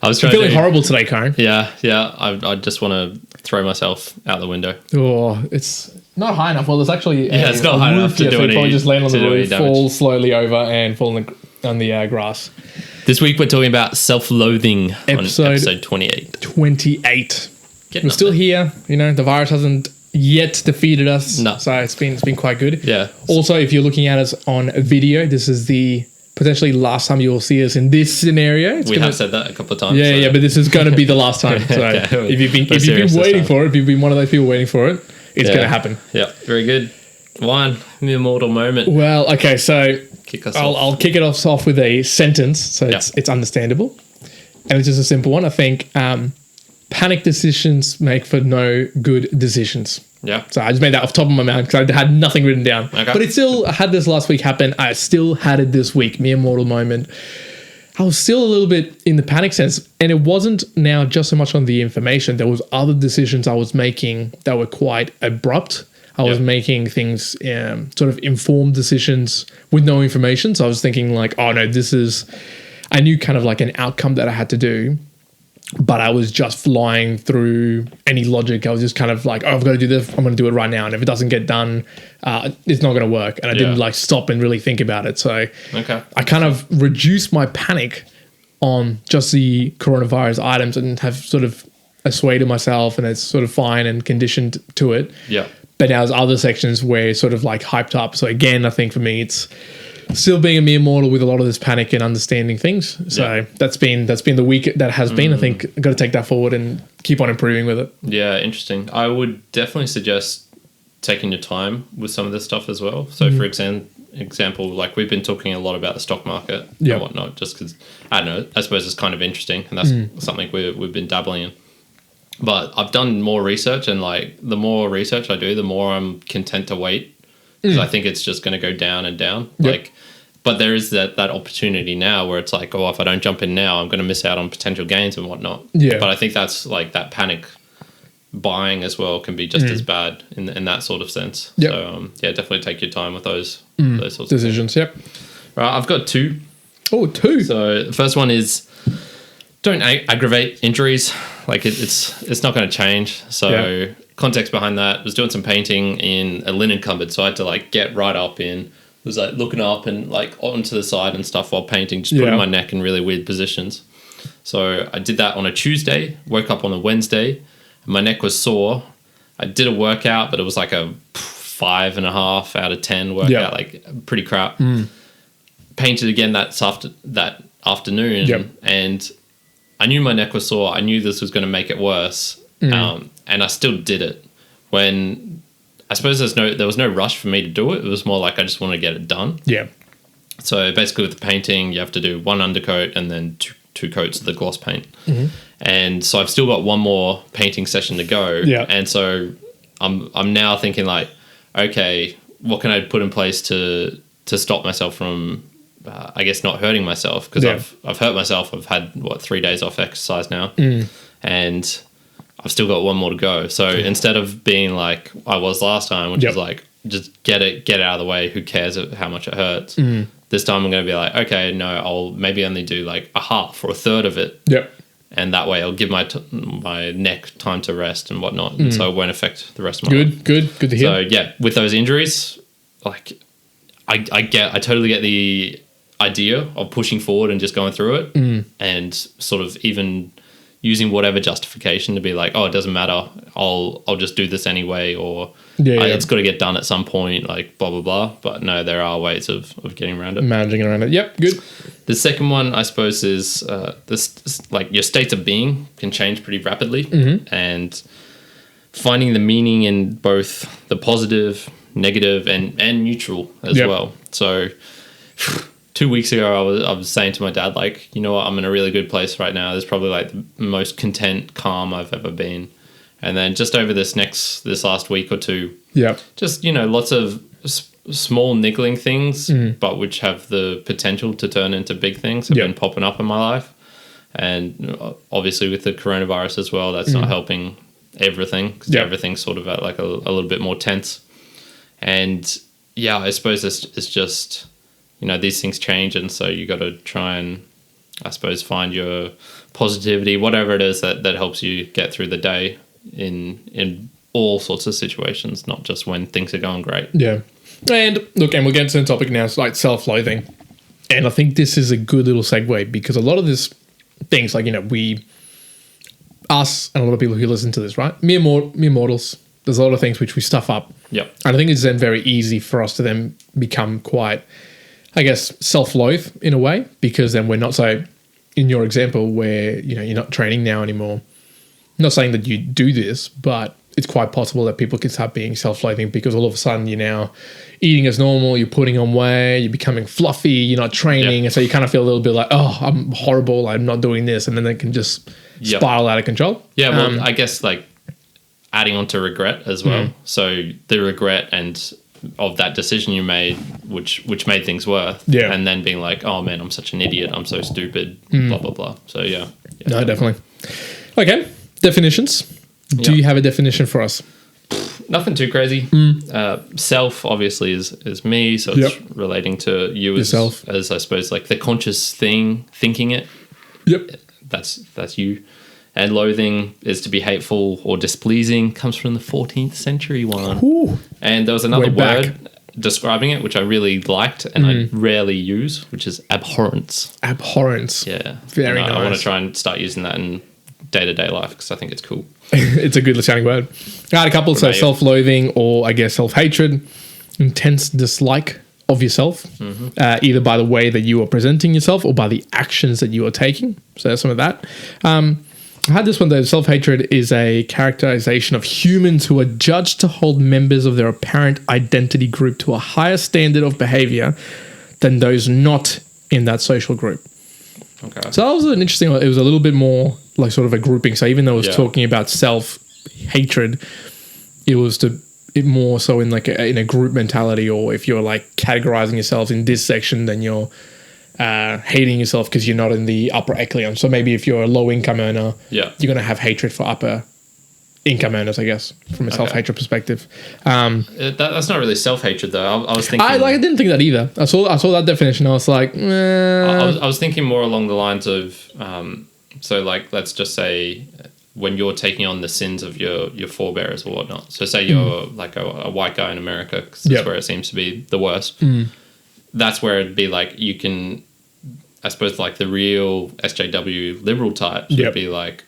I'm feeling horrible today, Kyrin. Yeah. I just want to throw myself out the window. Oh, it's not high enough. Well, there's actually it's not high enough to do any. Probably just land on the roof, fall slowly over, and fall on the grass. This week we're talking about self-loathing on episode 28. 28. We're still here. You know, the virus hasn't yet defeated us. No. So it's been quite good. Yeah. Also, if you're looking at us on a video, this is the potentially last time you'll see us in this scenario. We have said that a couple of times. Yeah, but this is going to be the last time. So okay, if you've been waiting for it, if you've been one of those people waiting for it, it's going to happen. Yeah, very good. One immortal moment. Well, okay, so kick us I'll kick it off with a sentence, so it's understandable, and it's just a simple one. I think panic decisions make for no good decisions. Yeah. So I just made that off the top of my mouth because I had nothing written down. Okay. But I had this last week happen. I still had it this week, mere mortal moment. I was still a little bit in the panic sense, and it wasn't now just so much on the information. There was other decisions I was making that were quite abrupt. I was making things, sort of informed decisions with no information. So I was thinking like, oh no, I knew kind of like an outcome that I had to do, but I was just flying through any logic. I was just kind of like, oh, I've got to do this. I'm going to do it right now. And if it doesn't get done, it's not going to work. And I didn't like stop and really think about it. So I kind of reduced my panic on just the coronavirus items and have sort of assuaded myself, and it's sort of fine and conditioned to it. Yeah. But now there's other sections where it's sort of like hyped up. So again, I think for me, it's still being a mere mortal with a lot of this panic and understanding things. So that's been the week that has been. I think I've got to take that forward and keep on improving with it. Yeah, interesting. I would definitely suggest taking your time with some of this stuff as well. So for example, like we've been talking a lot about the stock market and whatnot, just because, I don't know, I suppose it's kind of interesting, and that's something we've been dabbling in. But I've done more research, and like the more research I do, the more I'm content to wait, because I think it's just going to go down and down. Like, but there is that opportunity now where it's like, oh, if I don't jump in now, I'm going to miss out on potential gains and whatnot. Yeah. But I think that's like that panic buying as well can be just as bad in that sort of sense. Yep. So definitely take your time with those sorts of decisions. Things. Right, I've got two. Oh, two. So the first one is, don't aggravate injuries. Like it's not going to change. So context behind that, was doing some painting in a linen cupboard, so I had to like get right up in, was like looking up and like onto the side and stuff while painting, just putting my neck in really weird positions. So I did that on a Tuesday, woke up on a Wednesday, and my neck was sore. I did a workout, but it was like a 5.5 out of 10 workout, like pretty crap. Painted again that afternoon, and I knew my neck was sore. I knew this was going to make it worse, and I still did it. When I suppose there was no rush for me to do it. It was more like I just want to get it done. Yeah. So basically, with the painting, you have to do one undercoat and then two coats of the gloss paint. And so I've still got one more painting session to go. Yeah. And so I'm now thinking like, okay, what can I put in place to stop myself from I guess not hurting myself, because I've hurt myself. I've had 3 days off exercise now, and I've still got one more to go. So instead of being like I was last time, which is like just get it out of the way, who cares how much it hurts, this time I'm going to be like, okay, no, I'll maybe only do like a half or a third of it, and that way I'll give my neck time to rest and whatnot, and so it won't affect the rest of my life. Good to hear. So with those injuries, like I totally get the idea of pushing forward and just going through it, and sort of even using whatever justification to be like, oh, it doesn't matter, I'll just do this anyway, or it's got to get done at some point, like blah blah blah. But no, there are ways of getting around it, managing around it. Yep, good. The second one, I suppose, is this, like your states of being can change pretty rapidly, and finding the meaning in both the positive, negative, and neutral as well. So 2 weeks ago, I was saying to my dad, like, you know what, I'm in a really good place right now. There's probably like the most content, calm I've ever been. And then just over this last week or two, just, lots of small niggling things, but which have the potential to turn into big things have been popping up in my life. And obviously with the coronavirus as well, that's not helping everything, because everything's sort of at like a little bit more tense. And I suppose it's just, these things change, and so you got to try and I suppose, find your positivity, whatever it is that helps you get through the day in all sorts of situations, not just when things are going great. Yeah. And look, and we'll get to the topic now, it's like self-loathing. And I think this is a good little segue because a lot of this things, like, us and a lot of people who listen to this, right? Mere mortals. There's a lot of things which we stuff up. Yep. And I think it's then very easy for us to then become quite, I guess, self-loathe in a way, because then we're not so, in your example where, you're not training now anymore. I'm not saying that you do this, but it's quite possible that people can start being self-loathing because all of a sudden you're now eating as normal, you're putting on weight, you're becoming fluffy, you're not training. And so you kind of feel a little bit like, oh, I'm horrible, I'm not doing this. And then they can just spiral out of control. Yeah, well, I guess like adding on to regret as well. So the regret and of that decision you made, which made things worse. Yeah. And then being like, oh man, I'm such an idiot, I'm so stupid, blah, blah, blah. So yeah. No, definitely. Okay, definitions. Do you have a definition for us? Nothing too crazy. Self obviously is me, so it's relating to you as I suppose like the conscious thing, thinking it. Yep. That's you. And loathing is to be hateful or displeasing, comes from the 14th century one. Ooh. And there was another word describing it, which I really liked and I rarely use, which is abhorrence. Abhorrence. Yeah. Very nice. I want to try and start using that in day-to-day life because I think it's cool. It's a good sounding word. I had a couple. So self-loathing, or I guess self-hatred, intense dislike of yourself, either by the way that you are presenting yourself or by the actions that you are taking. So there's some of that. I had this one though. Self-hatred is a characterization of humans who are judged to hold members of their apparent identity group to a higher standard of behavior than those not in that social group. Okay. So that was an interesting. It was a little bit more like sort of a grouping. So even though it was talking about self-hatred, it was more so in like in a group mentality, or if you're like categorizing yourselves in this section, then you're hating yourself because you're not in the upper echelon. So maybe if you're a low income earner, you're going to have hatred for upper income earners, I guess, from a self-hatred perspective. That's not really self-hatred though. I was thinking. I didn't think that either. I saw that definition. I was like, I was thinking more along the lines of, so like let's just say when you're taking on the sins of your forebears or whatnot. So say you're like a white guy in America, because that's where it seems to be the worst. That's where it'd be like you can, I suppose, like the real SJW liberal type would be like,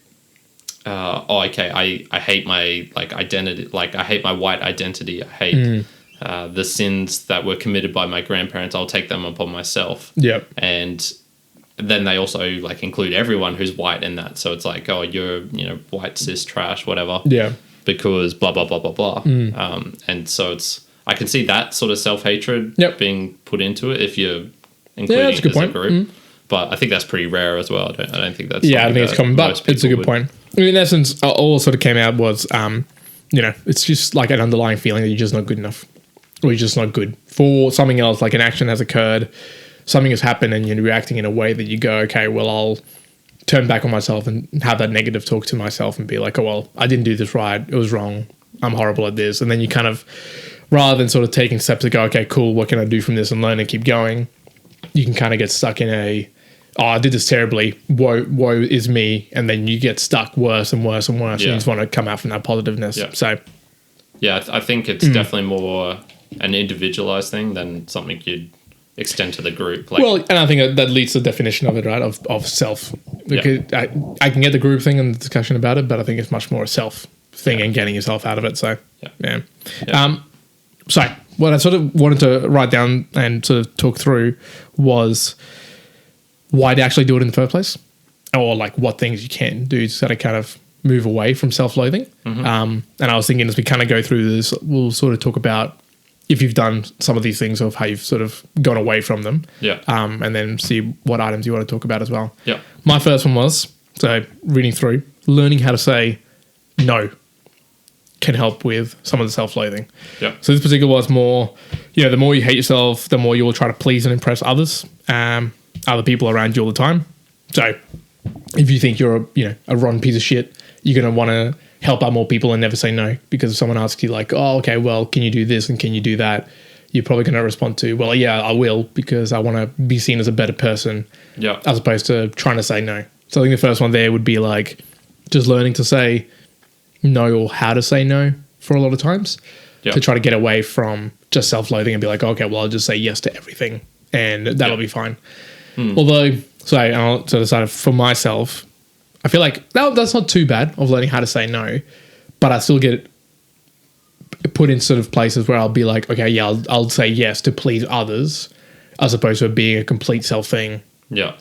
okay, I hate my like identity, like I hate my white identity. I hate the sins that were committed by my grandparents. I'll take them upon myself. Yep. And then they also like include everyone who's white in that. So it's like, oh, you're white cis trash, whatever. Yeah. Because blah blah blah blah blah. And so I can see that sort of self-hatred being put into it if you're including it as a group. But I think that's pretty rare as well. I don't think that's... Yeah, I think it's common, but it's a good point. I mean, in essence, all sort of came out was, it's just like an underlying feeling that you're just not good enough. Or you're just not good for something else, like an action has occurred, something has happened, and you're reacting in a way that you go, okay, well, I'll turn back on myself and have that negative talk to myself and be like, oh, well, I didn't do this right. It was wrong. I'm horrible at this. And then you kind of... rather than sort of taking steps to go, okay, cool, what can I do from this and learn and keep going, you can kind of get stuck in I did this terribly, woe is me, and then you get stuck worse and worse and worse, and you just want to come out from that positiveness. Yeah. So, yeah, I think it's definitely more an individualized thing than something you'd extend to the group. Like, well, and I think that leads to the definition of it, right, of self. Because I can get the group thing and the discussion about it, but I think it's much more a self thing and getting yourself out of it. So, yeah. So what I sort of wanted to write down and sort of talk through was why to actually do it in the first place, or like what things you can do to sort of kind of move away from self-loathing. And I was thinking as we kind of go through this, we'll sort of talk about if you've done some of these things of how you've sort of gone away from them. Yeah. And then see what items you want to talk about as well. Yeah. My first one was, so reading through, learning how to say no can help with some of the self-loathing. Yeah. So this particular was more, the more you hate yourself, the more you will try to please and impress others, other people around you all the time. So if you think you're a rotten piece of shit, you're going to want to help out more people and never say no, because if someone asks you like, oh, okay, well, can you do this and can you do that? you're probably going to respond to, well, yeah, I will, because I want to be seen as a better person, as opposed to trying to say no. So I think the first one there would be like just learning to say no, or how to say no for a lot of times, to try to get away from just self-loathing and be like, okay, well, I'll just say yes to everything and that'll be fine. Although, I'll decide for myself, I feel like that's not too bad of learning how to say no, but I still get put in sort of places where I'll be like, okay, yeah, I'll say yes to please others, as opposed to it being a complete self thing. Yeah.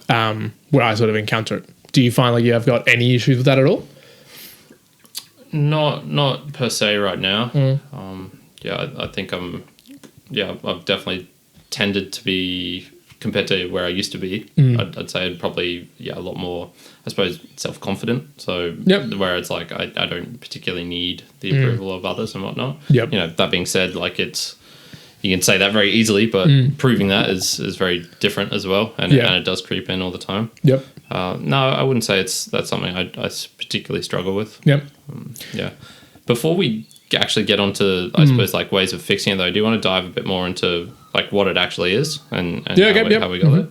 Where I sort of encounter it. Do you find like you have got any issues with that at all? Not per se right now. I think I've definitely tended to be, compared to where I used to be, I'd say I'd probably, a lot more, I suppose, self-confident. So where it's like, I don't particularly need the approval of others and whatnot. Yep. You know, that being said, like you can say that very easily, but proving that is very different as well. And it does creep in all the time. Yep. No, I wouldn't say that's something I particularly struggle with. Yep. Before we actually get onto, I suppose, like ways of fixing it, though, do you want to dive a bit more into like what it actually is and how we got it?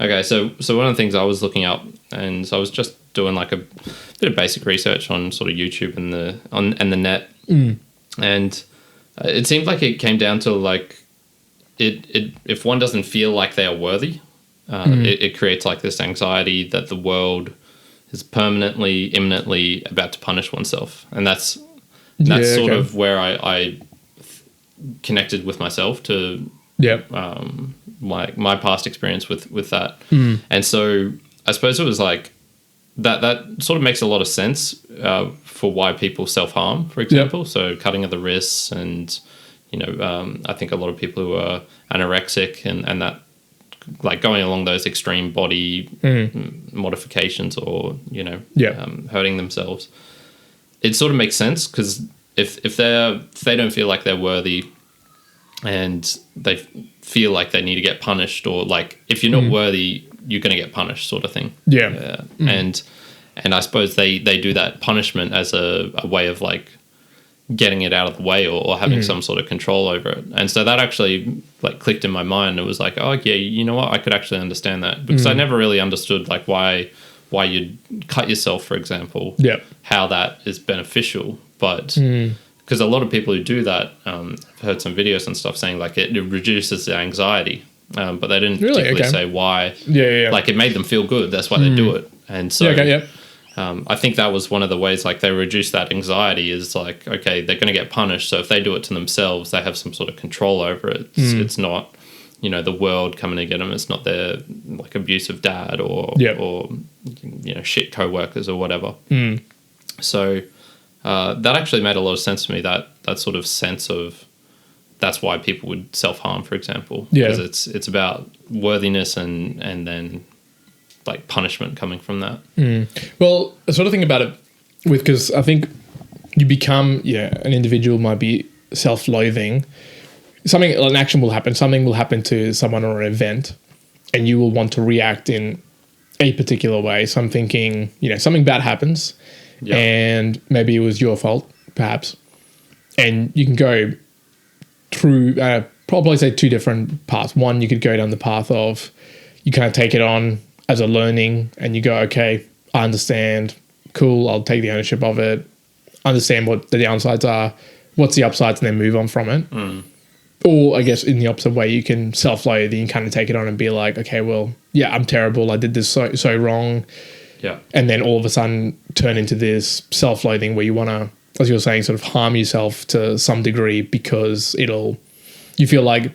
Okay, so one of the things I was looking up, and so I was just doing like a bit of basic research on sort of YouTube and the net, and it seemed like it came down to like it if one doesn't feel like they are worthy, it creates like this anxiety that the world is permanently, imminently about to punish oneself, and that's sort of where I connected with myself to my past experience with that. And so I suppose it was like that sort of makes a lot of sense for why people self-harm, for example. So cutting of the wrists, and I think a lot of people who are anorexic and that, like going along those extreme body modifications, or hurting themselves, it sort of makes sense, because if they don't feel like they're worthy, and they feel like they need to get punished, or like if you're not worthy, you're going to get punished, sort of thing. And I suppose they do that punishment as a way of like getting it out of the way, or having some sort of control over it. And so that actually like clicked in my mind. It was like, oh yeah, you know what, I could actually understand that, because I never really understood like why you'd cut yourself, for example, how that is beneficial. But because a lot of people who do that, I've heard some videos and stuff saying like it reduces the anxiety, but they didn't particularly say why. Like it made them feel good, that's why they do it. And so I think that was one of the ways like they reduce that anxiety, is like, okay, they're going to get punished, so if they do it to themselves, they have some sort of control over it. It's not the world coming to get them. It's not their like abusive dad or shit co-workers or whatever. So that actually made a lot of sense to me, that sort of sense of that's why people would self-harm, for example, because it's about worthiness and then like punishment coming from that. Well, I sort of think about it because I think you become an individual might be self-loathing. An action will happen, something will happen to someone or an event, and you will want to react in a particular way. So I'm thinking, something bad happens, and maybe it was your fault, perhaps, and you can go through probably say two different paths. One, you could go down the path of you kind of take it on as a learning, and you go, okay, I understand, cool, I'll take the ownership of it, understand what the downsides are, what's the upsides, and then move on from it. Or I guess in the opposite way, you can self-loathe and kind of take it on and be like, okay, well, yeah, I'm terrible, I did this so wrong. And then all of a sudden turn into this self-loathing where you want to, as you were saying, sort of harm yourself to some degree, because you feel like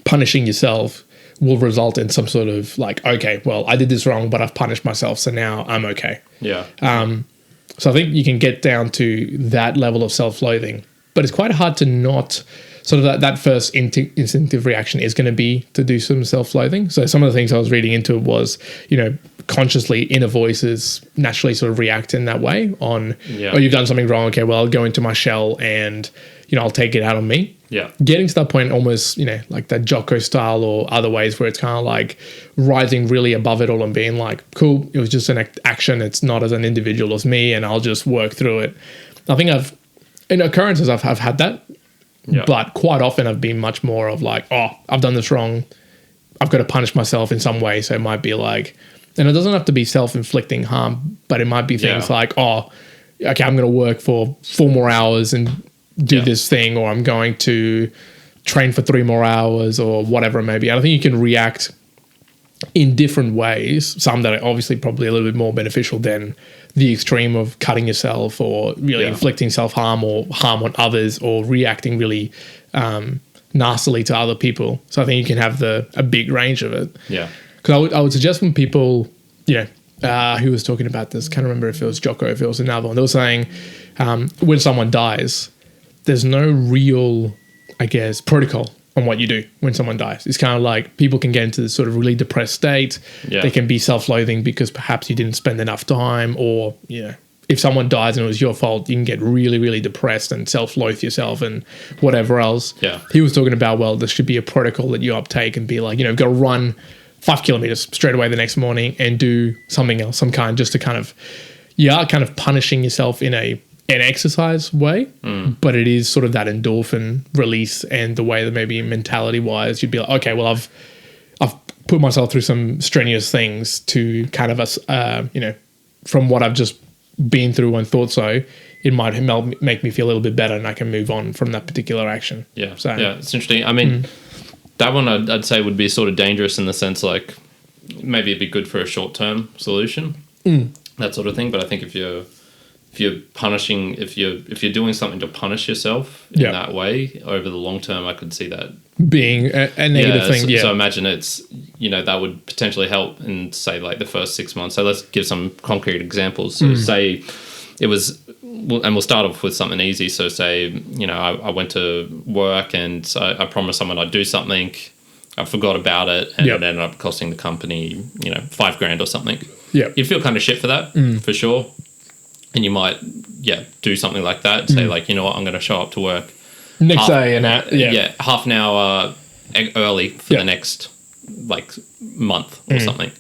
punishing yourself will result in some sort of like, okay, well, I did this wrong, but I've punished myself, so now I'm okay. So I think you can get down to that level of self-loathing, but it's quite hard to not sort of that first instinctive reaction is going to be to do some self-loathing. So some of the things I was reading into was, consciously inner voices naturally sort of react in that way on, oh, you've done something wrong. Okay, well, I'll go into my shell and, I'll take it out on me. Getting to that point almost, like that Jocko style or other ways where it's kind of like rising really above it all and being like, cool, it was just an action. It's not as an individual as me, and I'll just work through it. I think in occurrences, I've had that. Yeah. But quite often I've been much more of like, oh, I've done this wrong. I've got to punish myself in some way. So it might be like, and it doesn't have to be self-inflicting harm, but it might be things like, oh, okay, I'm going to work for 4 more hours and do this thing, or I'm going to train for 3 more hours, or whatever it may be. I think you can react in different ways, some that are obviously probably a little bit more beneficial than the extreme of cutting yourself or really inflicting self-harm or harm on others, or reacting really nastily to other people. So I think you can have a big range of it. Yeah. Because I would suggest when people, who was talking about this, can't remember if it was Jocko, if it was another one, they were saying when someone dies, there's no real, I guess, protocol on what you do when someone dies. It's kind of like people can get into this sort of really depressed state. Yeah. They can be self-loathing because perhaps you didn't spend enough time, or, if someone dies and it was your fault, you can get really, really depressed and self-loathe yourself and whatever else. Yeah. He was talking about, well, there should be a protocol that you uptake and be like, you've got to run 5 kilometers straight away the next morning and do something else, some kind, just to kind of punishing yourself in an exercise way, but it is sort of that endorphin release, and the way that maybe mentality wise, you'd be like, okay, well, I've put myself through some strenuous things to kind of, from what I've just been through and thought so, it might make me feel a little bit better, and I can move on from that particular action. Yeah. So, yeah, it's interesting. I mean, that one I'd say would be sort of dangerous in the sense like maybe it'd be good for a short-term solution, that sort of thing. But I think if you're punishing, if you're doing something to punish yourself in that way over the long term, I could see that being a negative thing. So imagine it's, that would potentially help in, say, like the first 6 months. So let's give some concrete examples. So say it was, and we'll start off with something easy. So say, I went to work and I promised someone I'd do something. I forgot about it, and it ended up costing the company, $5,000 or something. Yeah. You'd feel kind of shit for that, for sure. And you might, do something like that. Say like, you know what, I'm going to show up to work next day and half an hour early for the next like month or something.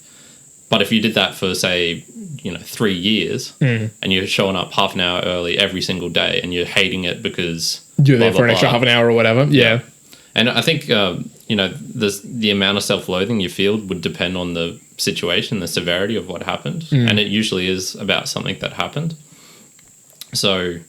But if you did that for say, 3 years, and you're showing up half an hour early every single day, and you're hating it because you're there for an extra half an hour or whatever. Yeah. And I think the amount of self-loathing you feel would depend on the situation, the severity of what happened, and it usually is about something that happened. So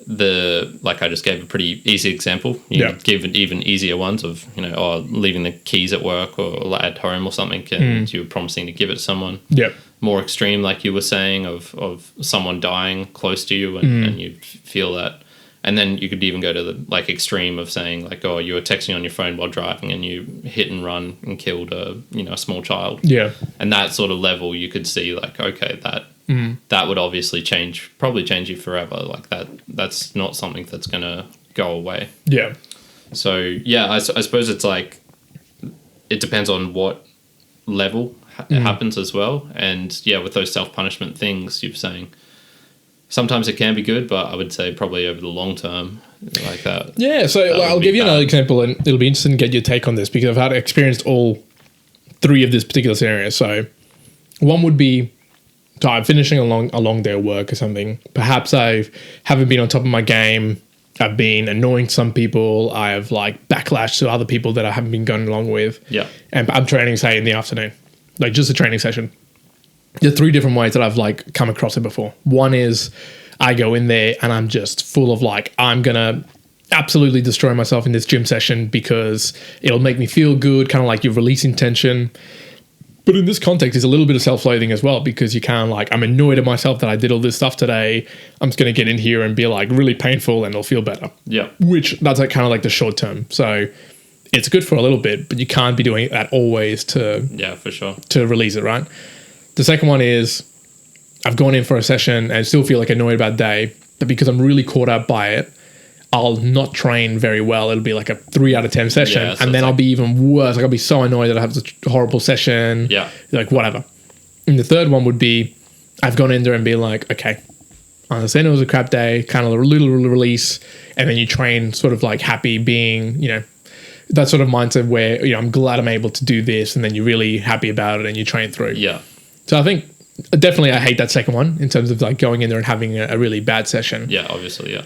I just gave a pretty easy example. You give even easier ones of, leaving the keys at work or at home or something, and you were promising to give it to someone. Yep. More extreme, like you were saying, of someone dying close to you, and you feel that. And then you could even go to the extreme of saying like, oh, you were texting on your phone while driving and you hit and run and killed a small child. Yeah. And that sort of level, you could see like, okay, that would obviously probably change you forever. Like that's not something that's going to go away. Yeah. So I suppose it's like, it depends on what level it happens as well. And with those self-punishment things you're saying, sometimes it can be good, but I would say probably over the long term, like that. Yeah, so I'll give you another example, and it'll be interesting to get your take on this, because I've experienced all 3 of this particular scenario. So one would be, I'm finishing a long day of work or something. Perhaps I haven't been on top of my game. I've been annoying some people. I have backlash to other people that I haven't been going along with. Yeah. And I'm training, say, in the afternoon, just a training session. There are 3 different ways that I've come across it before. One is I go in there and I'm just full of I'm going to absolutely destroy myself in this gym session because it'll make me feel good, kind of like you're releasing tension. But in this context, there's a little bit of self-loathing as well, because you kind of I'm annoyed at myself that I did all this stuff today. I'm just going to get in here and be really painful and it'll feel better. Yeah. Which that's kind of the short term. So it's good for a little bit, but you can't be doing that always to for sure, to release it, right? The second one is I've gone in for a session and still feel annoyed about the day, but because I'm really caught up by it, I'll not train very well. It'll be a 3 out of 10 session, so and then I'll be even worse. I'll be so annoyed that I have such a horrible session. Yeah. Whatever. And the third one would be I've gone in there and be okay, I understand it was a crap day, kind of a little release, and then you train sort of happy being, that sort of mindset where, I'm glad I'm able to do this, and then you're really happy about it and you train through. Yeah. So I think definitely I hate that second one in terms of going in there and having a really bad session. Yeah, obviously, yeah.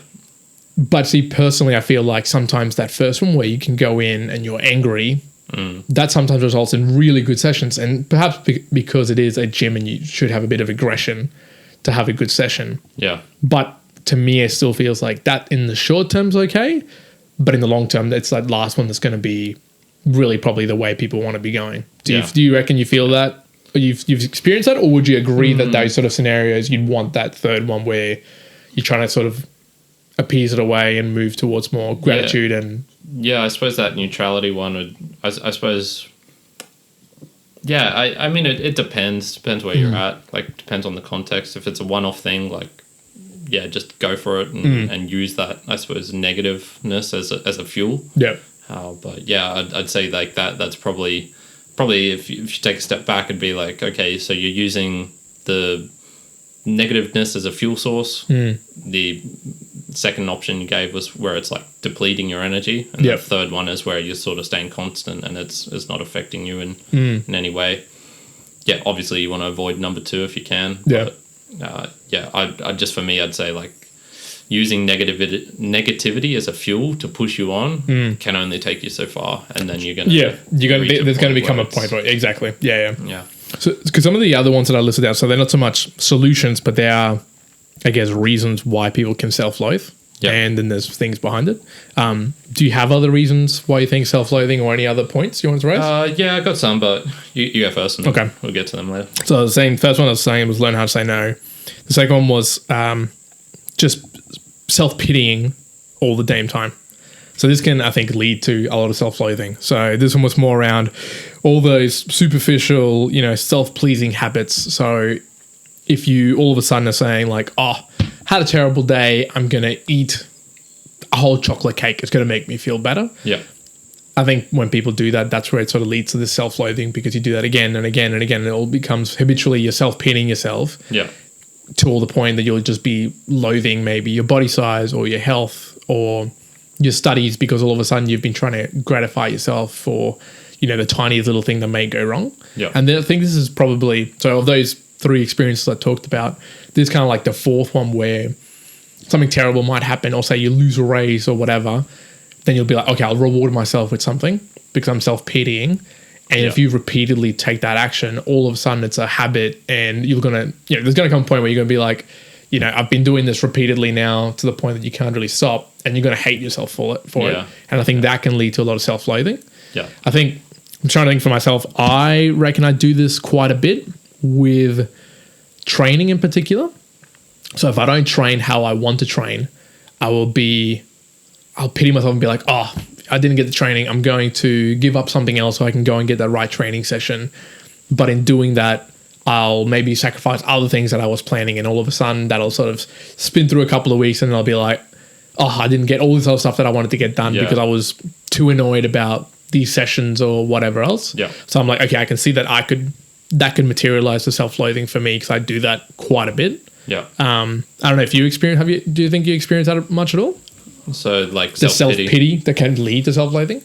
But see, personally, I feel like sometimes that first one where you can go in and you're angry, that sometimes results in really good sessions. And perhaps because it is a gym and you should have a bit of aggression to have a good session. Yeah. But to me, it still feels like that in the short term is okay. But in the long term, it's that last one that's going to be really probably the way people want to be going. Do you reckon you feel that? Or you've experienced that? Or would you agree that those sort of scenarios, you'd want that third one where you're trying to sort of appease it away and move towards more gratitude and... Yeah, I suppose that neutrality one would... I suppose... Yeah, I mean, it depends. Depends where you're at. Like, depends on the context. If it's a one-off thing, like, yeah, just go for it and use that, I suppose, negativeness as a fuel. Yeah. But yeah, I'd say like that's probably if you take a step back and be like, okay, so you're using the negativeness as a fuel source. The second option you gave was where it's like depleting your energy, and the third one is where you're sort of staying constant and it's not affecting you in any way. Yeah, obviously you want to avoid number 2 if you can. Yeah. But, I just, for me, I'd say like using negativity as a fuel to push you on can only take you so far, and then you're gonna there's going to become a point where exactly yeah. So because some of the other ones that I listed out, so they're not so much solutions, but they are, I guess, reasons why people can self-loathe. And then there's things behind it. Do you have other reasons why you think self-loathing, or any other points you want to raise? Yeah, I got some, but you go first. And okay, we'll get to them later. So I was saying, first one I was saying was learn how to say no. The second one was just self-pitying all the damn time. So this can, I think, lead to a lot of self-loathing. So this one was more around all those superficial, self-pleasing habits. So if you all of a sudden are saying like, oh, had a terrible day, I'm going to eat a whole chocolate cake. It's going to make me feel better. Yeah. I think when people do that, that's where it sort of leads to this self-loathing, because you do that again and again and again. And it all becomes habitually you're self-pitying yourself. Yeah. To all the point that you'll just be loathing maybe your body size or your health or your studies, because all of a sudden you've been trying to gratify yourself for, the tiniest little thing that may go wrong. Yeah. And then I think this is probably, so of those 3 experiences I talked about, this is kind of like the fourth one where something terrible might happen, or say you lose a race or whatever, then you'll be like, okay, I'll reward myself with something because I'm self-pitying. And if you repeatedly take that action, all of a sudden it's a habit, and you're going to, there's going to come a point where you're going to be like, I've been doing this repeatedly now to the point that you can't really stop, and you're going to hate yourself for it. And I think that can lead to a lot of self-loathing. Yeah. I think, I'm trying to think for myself, I reckon I do this quite a bit with training in particular. So if I don't train how I want to train, I'll pity myself and be like, oh, I didn't get the training. I'm going to give up something else so I can go and get that right training session. But in doing that, I'll maybe sacrifice other things that I was planning, and all of a sudden that'll sort of spin through a couple of weeks, and I'll be like, oh, I didn't get all this other stuff that I wanted to get done because I was too annoyed about these sessions or whatever else. Yeah. So I'm like, okay, I can see that that could materialize to self-loathing for me, because I do that quite a bit. Yeah. I don't know if you experience, do you think you experience that much at all? So like the self-pity that can lead to self-loathing?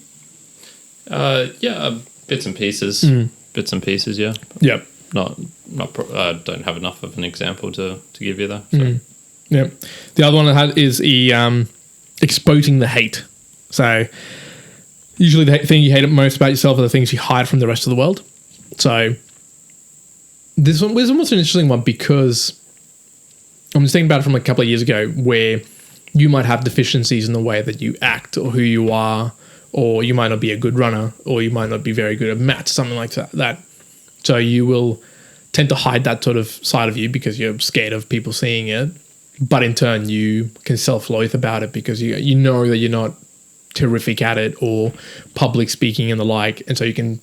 Bits and pieces. Bits and pieces, yeah. Yep. I don't have enough of an example to give you there. So. Yeah. The other one I had is exposing the hate. So usually the thing you hate most about yourself are the things you hide from the rest of the world. So this one was an interesting one, because I'm just thinking about it from a couple of years ago, where you might have deficiencies in the way that you act or who you are, or you might not be a good runner, or you might not be very good at maths, something like that. So you will tend to hide that sort of side of you because you're scared of people seeing it. But in turn, you can self-loathe about it because you know that you're not terrific at it, or public speaking and the like. And so you can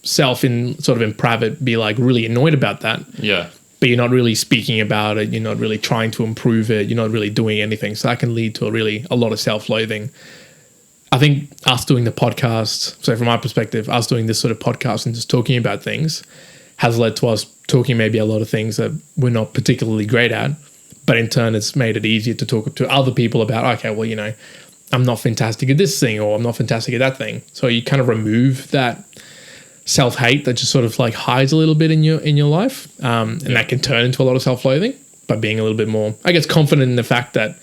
in private be like really annoyed about that. Yeah. But you're not really speaking about it. You're not really trying to improve it. You're not really doing anything. So that can lead to a lot of self-loathing. I think us doing the podcast, so from my perspective, us doing this sort of podcast and just talking about things has led to us talking maybe a lot of things that we're not particularly great at. But in turn, it's made it easier to talk to other people about, okay, well, I'm not fantastic at this thing, or I'm not fantastic at that thing. So you kind of remove that self-hate that just sort of like hides a little bit in your life. And that can turn into a lot of self-loathing by being a little bit more, I guess, confident in the fact that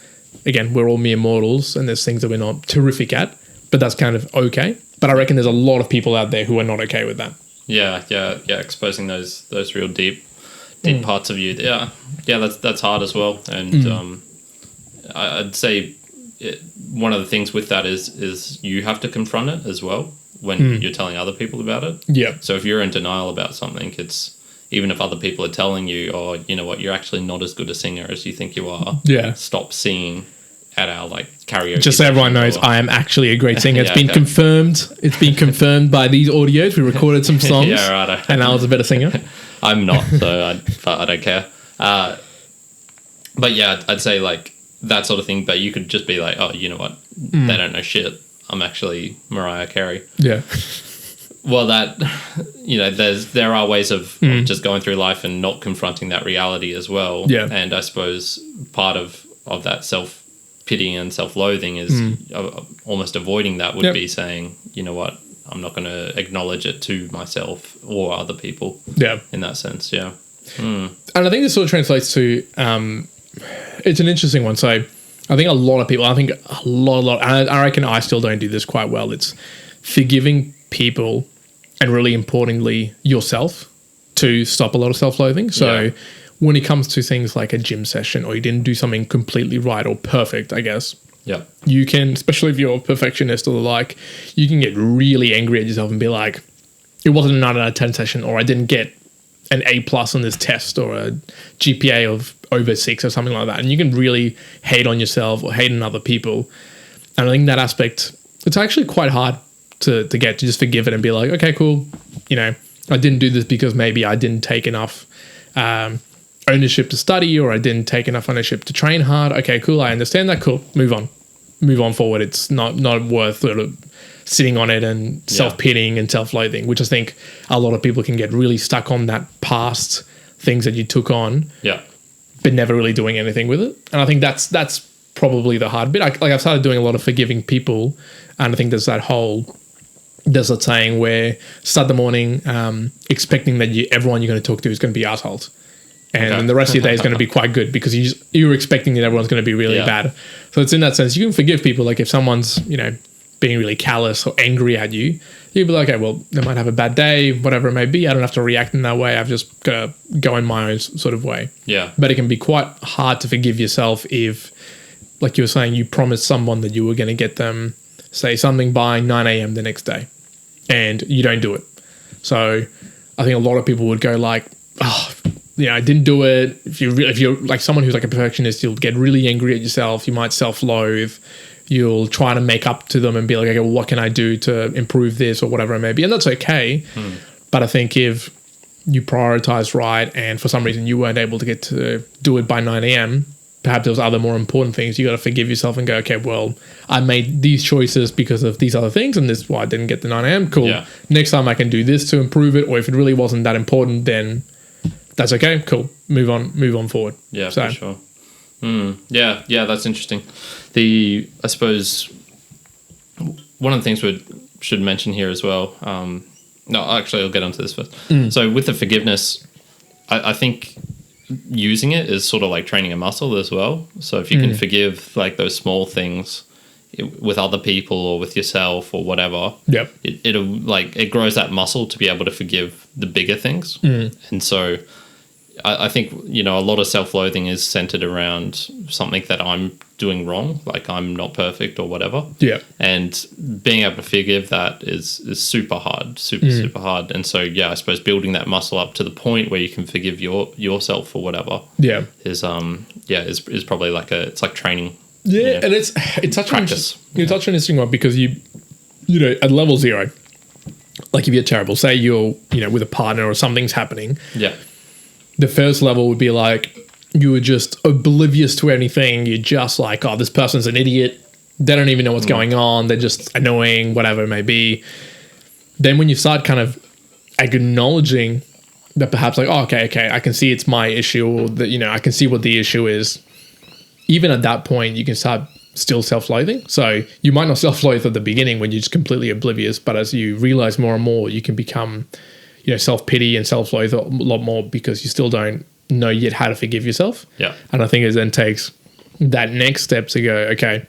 again, we're all mere mortals and there's things that we're not terrific at, but that's kind of okay. But I reckon there's a lot of people out there who are not okay with that. Yeah. Exposing those real deep parts of you. Yeah. That's hard as well. And I'd say one of the things with that is you have to confront it as well when you're telling other people about it. Yeah. So if you're in denial about something, it's even if other people are telling you, oh, you know what, you're actually not as good a singer as you think you are. Yeah. Stop singing at our karaoke. Just so everyone knows, I am actually a great singer. It's been confirmed. It's been confirmed by these audios. We recorded some songs. Yeah, right. And I was a better singer. I'm not, so I don't care. But yeah, I'd say that sort of thing. But you could just be like, oh, you know what, they don't know shit. I'm actually Mariah Carey. Yeah. Well, there are ways of just going through life and not confronting that reality as well. Yeah. And I suppose part of that self-pity and self-loathing is almost avoiding that would be saying, you know what, I'm not going to acknowledge it to myself or other people. Yeah. In that sense, yeah. And I think this sort of translates to, it's an interesting one. So I think a lot of people, and I reckon I still don't do this quite well. It's forgiving people and really importantly, yourself to stop a lot of self-loathing. So when it comes to things like a gym session or you didn't do something completely right or perfect, I guess, you can, especially if you're a perfectionist or the like, you can get really angry at yourself and be like, it wasn't a 9 out of 10 session, or I didn't get an A+ on this test, or a GPA of over 6 or something like that. And you can really hate on yourself or hate on other people. And I think that aspect, it's actually quite hard to get to just forgive it and be like, okay, cool. You know, I didn't do this because maybe I didn't take enough ownership to study, or I didn't take enough ownership to train hard. Okay, cool. I understand that. Cool. Move on forward. It's not worth sort of sitting on it and self-pitying and self-loathing, which I think a lot of people can get really stuck on, that past things that you took on, but never really doing anything with it. And I think that's probably the hard bit. I've started doing a lot of forgiving people, and I think there's that saying where start the morning expecting that everyone you're going to talk to is going to be assholes. And then the rest of your day is going to be quite good because you're expecting that everyone's going to be really bad. So it's in that sense, you can forgive people. Like if someone's, being really callous or angry at you, you'd be like, okay, well, they might have a bad day, whatever it may be. I don't have to react in that way. I've just got to go in my own sort of way. Yeah. But it can be quite hard to forgive yourself if, like you were saying, you promised someone that you were going to get them, say, something by 9 a.m. the next day, and you don't do it. So I think a lot of people would go like, oh, I didn't do it. If you're like someone who's like a perfectionist, you'll get really angry at yourself. You might self-loathe. You'll try to make up to them and be like, okay, well, what can I do to improve this or whatever it may be? And that's okay. But I think if you prioritize right and for some reason you weren't able to get to do it by 9 a.m., perhaps there was other more important things. You got to forgive yourself and go, okay, well, I made these choices because of these other things, and this is why I didn't get the 9 a.m. Cool. Yeah. Next time I can do this to improve it. Or if it really wasn't that important, then that's okay. Cool. Move on forward. Yeah, for sure. Yeah, that's interesting. I suppose one of the things we should mention here as well. No, actually, I'll get onto this first. So with the forgiveness, I think using it is sort of like training a muscle as well. So if you can forgive like those small things with other people or with yourself or whatever, it grows that muscle to be able to forgive the bigger things. And so I think, a lot of self-loathing is centered around something that I'm doing wrong, like I'm not perfect or whatever. Yeah. And being able to forgive that is super hard, super hard. And so, I suppose building that muscle up to the point where you can forgive yourself or whatever is probably it's like training. Yeah, and it's such practice. It's such an interesting one because you at level 0, like if you're terrible, say you're, with a partner or something's happening. Yeah. The first level would be like you were just oblivious to anything. You're just like, oh, this person's an idiot. They don't even know what's going on. They're just annoying, whatever it may be. Then when you start kind of acknowledging that perhaps like, oh, okay, I can see it's my issue, or that, I can see what the issue is. Even at that point, you can start still self-loathing. So you might not self-loathe at the beginning when you're just completely oblivious, but as you realize more and more, you can become self-pity and self-loathe a lot more because you still don't know yet how to forgive yourself. Yeah. And I think it then takes that next step to go, okay,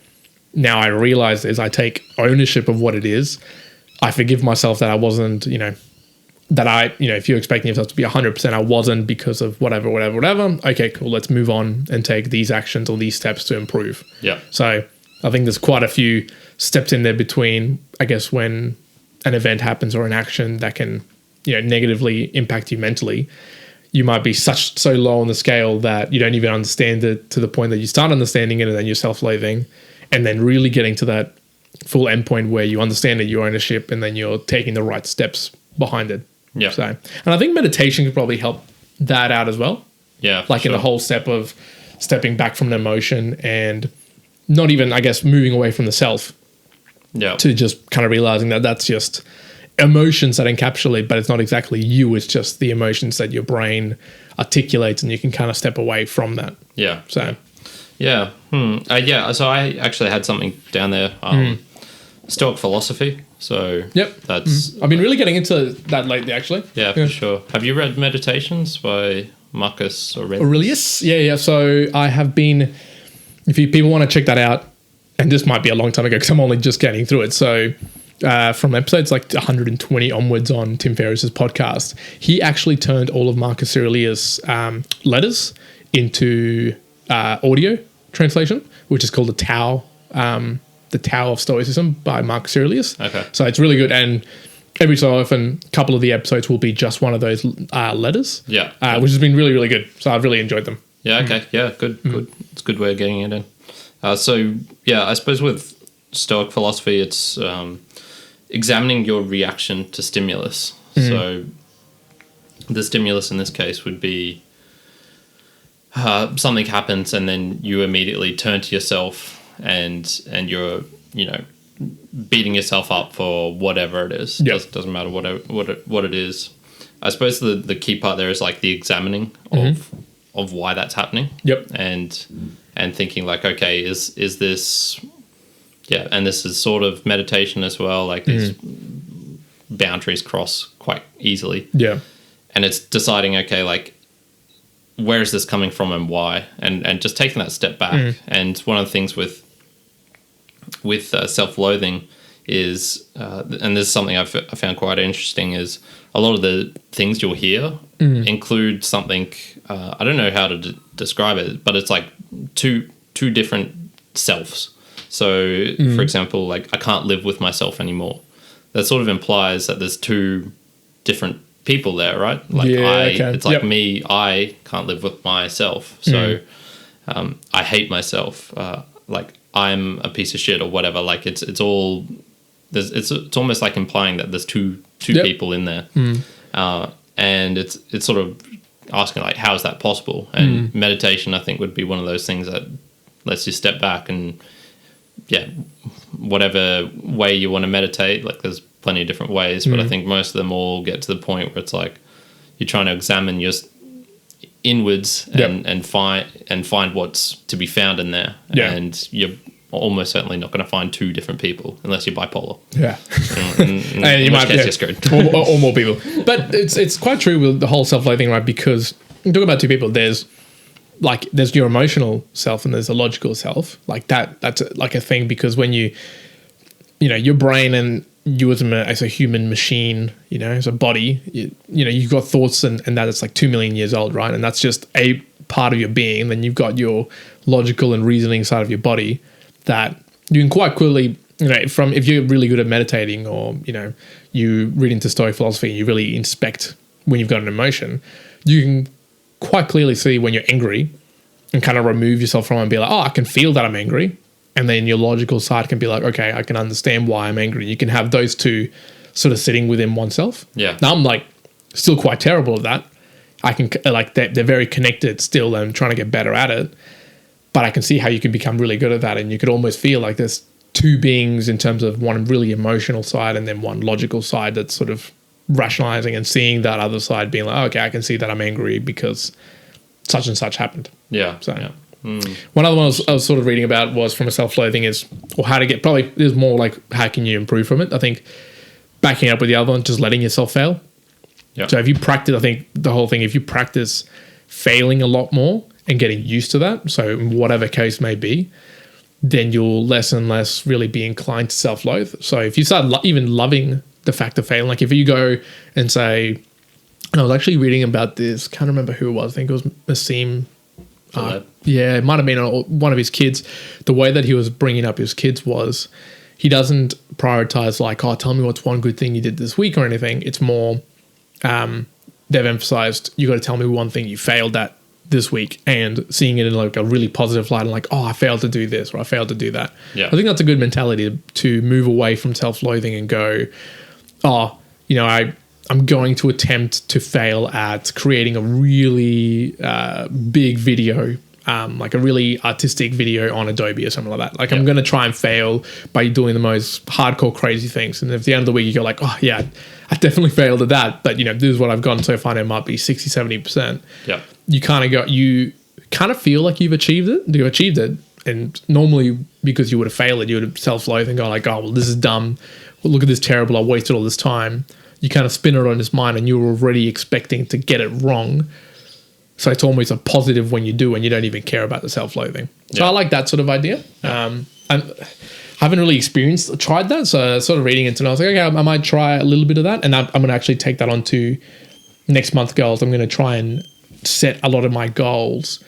now I realize is I take ownership of what it is. I forgive myself that I wasn't, if you're expecting yourself to be 100%, I wasn't because of whatever. Okay, cool. Let's move on and take these actions or these steps to improve. Yeah. So I think there's quite a few steps in there between, I guess, when an event happens or an action that can, negatively impact you mentally. You might be so low on the scale that you don't even understand it to the point that you start understanding it and then you're self-loathing, and then really getting to that full endpoint where you understand that your ownership and then you're taking the right steps behind it. Yeah. So, and I think meditation could probably help that out as well. Yeah. Like in the whole step of stepping back from an emotion and not even, I guess, moving away from the self. Yeah. To just kind of realizing that that's just emotions that encapsulate, but it's not exactly you. It's just the emotions that your brain articulates, and you can kind of step away from that. Yeah. So. Yeah. So I actually had something down there. Stoic philosophy. So yep. That's. I've been really getting into that lately, actually. Yeah, for sure. Have you read Meditations by Marcus Aurelius? Yeah. So I have been. If people want to check that out, and this might be a long time ago because I'm only just getting through it. So from episodes like 120 onwards on Tim Ferriss's podcast, he actually turned all of Marcus Aurelius' letters into audio translation, which is called the Tao of Stoicism by Marcus Aurelius. Okay. So it's really good. And every so often, a couple of the episodes will be just one of those letters. Yeah. Which has been really, really good. So I've really enjoyed them. Yeah, okay. Yeah, good. It's a good way of getting it in. I suppose with Stoic philosophy, it's examining your reaction to stimulus. So the stimulus in this case would be something happens and then you immediately turn to yourself and you're, beating yourself up for whatever it is. Yep. Doesn't matter what it is. I suppose the key part there is like the examining of why that's happening. Yep. And thinking like, okay, is this, and this is sort of meditation as well. Like these boundaries cross quite easily. Yeah. And it's deciding, okay, like, where is this coming from and why? And just taking that step back. And one of the things with self-loathing is, and this is something I found quite interesting, is a lot of the things you'll hear include something, I don't know how to describe it, but it's like two different selves. So, for example, like, I can't live with myself anymore. That sort of implies that there's two different people there, right? Like, it's like me, I can't live with myself. So, I hate myself. Like, I'm a piece of shit or whatever. Like, it's all... It's almost like implying that there's two people in there. And it's sort of asking, like, how is that possible? And meditation, I think, would be one of those things that lets you step back and, whatever way you want to meditate, like, there's plenty of different ways, but I think most of them all get to the point where it's like you're trying to examine your inwards and find what's to be found in there. And you're almost certainly not going to find two different people unless you're bipolar. Yeah. And you might be screwed. or more people. But it's quite true with the whole self-loathing, right? Because you talk about two people, there's your emotional self and there's a logical self. Like that's like a thing, because when your brain and you as a human machine, as a body, you've got thoughts and that it's like 2 million years old, right? And that's just a part of your being. Then you've got your logical and reasoning side of your body that you can quite quickly, if you're really good at meditating or, you read into Stoic philosophy and you really inspect when you've got an emotion, you can quite clearly see when you're angry and kind of remove yourself from it and be like, oh, I can feel that I'm angry. And then your logical side can be like, okay, I can understand why I'm angry. You can have those two sort of sitting within oneself. Yeah. Now I'm like still quite terrible at that. I can they're very connected still and trying to get better at it. But I can see how you can become really good at that. And you could almost feel like there's two beings in terms of one really emotional side and then one logical side that's sort of rationalizing and seeing that other side being like, oh, okay, I can see that I'm angry because such and such happened. Yeah. So one other one I was sort of reading about was from a self-loathing is more like how can you improve from it? I think backing up with the other one, just letting yourself fail. Yep. So if you practice, I think the whole thing, if you practice failing a lot more, and getting used to that. So whatever case may be, then you'll less and less really be inclined to self-loathe. So if you start even loving the fact of failing, like if you go and say, and I was actually reading about this, can't remember who it was. I think it was Nassim. Yeah, it might have been one of his kids. The way that he was bringing up his kids was he doesn't prioritize like, oh, tell me what's one good thing you did this week or anything. It's more they've emphasized you got to tell me one thing you failed at this week, and seeing it in like a really positive light and like, oh, I failed to do this or I failed to do that. Yeah. I think that's a good mentality to move away from self-loathing and go, oh, you know, I'm going to attempt to fail at creating a really big video, like a really artistic video on Adobe or something like that. Like I'm going to try and fail by doing the most hardcore crazy things. And at the end of the week, you go like, oh yeah, I definitely failed at that. But you know, this is what I've gotten so far. And it might be 60, 70%. Yeah. You kind of feel like you've achieved it. You achieved it. And normally because you would have failed it, you would have self-loathed and go like, oh, well, this is dumb. Well, look at this terrible. I wasted all this time. You kind of spin it on his mind and you're already expecting to get it wrong. So it's almost a positive when you do and you don't even care about the self-loathing. So I like that sort of idea. I haven't really tried that. So sort of reading into it, I was like, okay, I might try a little bit of that. And I'm going to actually take that on to next month goals. I'm going to try and set a lot of my goals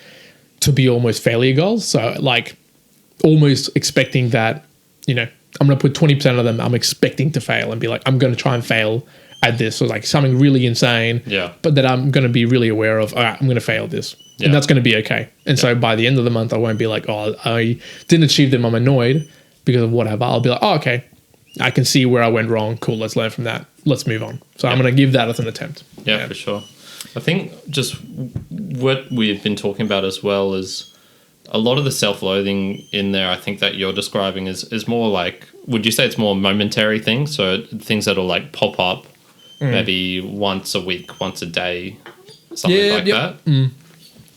to be almost failure goals. So like almost expecting that, you know, I'm going to put 20% of them I'm expecting to fail and be like, I'm going to try and fail at this. So like something really insane, but that I'm going to be really aware of, all right, I'm going to fail this. And that's going to be okay. And so by the end of the month, I won't be like, oh, I didn't achieve them. I'm annoyed because of whatever. I'll be like, oh, okay, I can see where I went wrong. Cool. Let's learn from that. Let's move on. So I'm going to give that as an attempt. Yeah, for sure. I think just what we've been talking about as well is a lot of the self-loathing in there, I think that you're describing is more like, would you say it's more momentary things? So things that'll like pop up maybe once a week, once a day, something like that.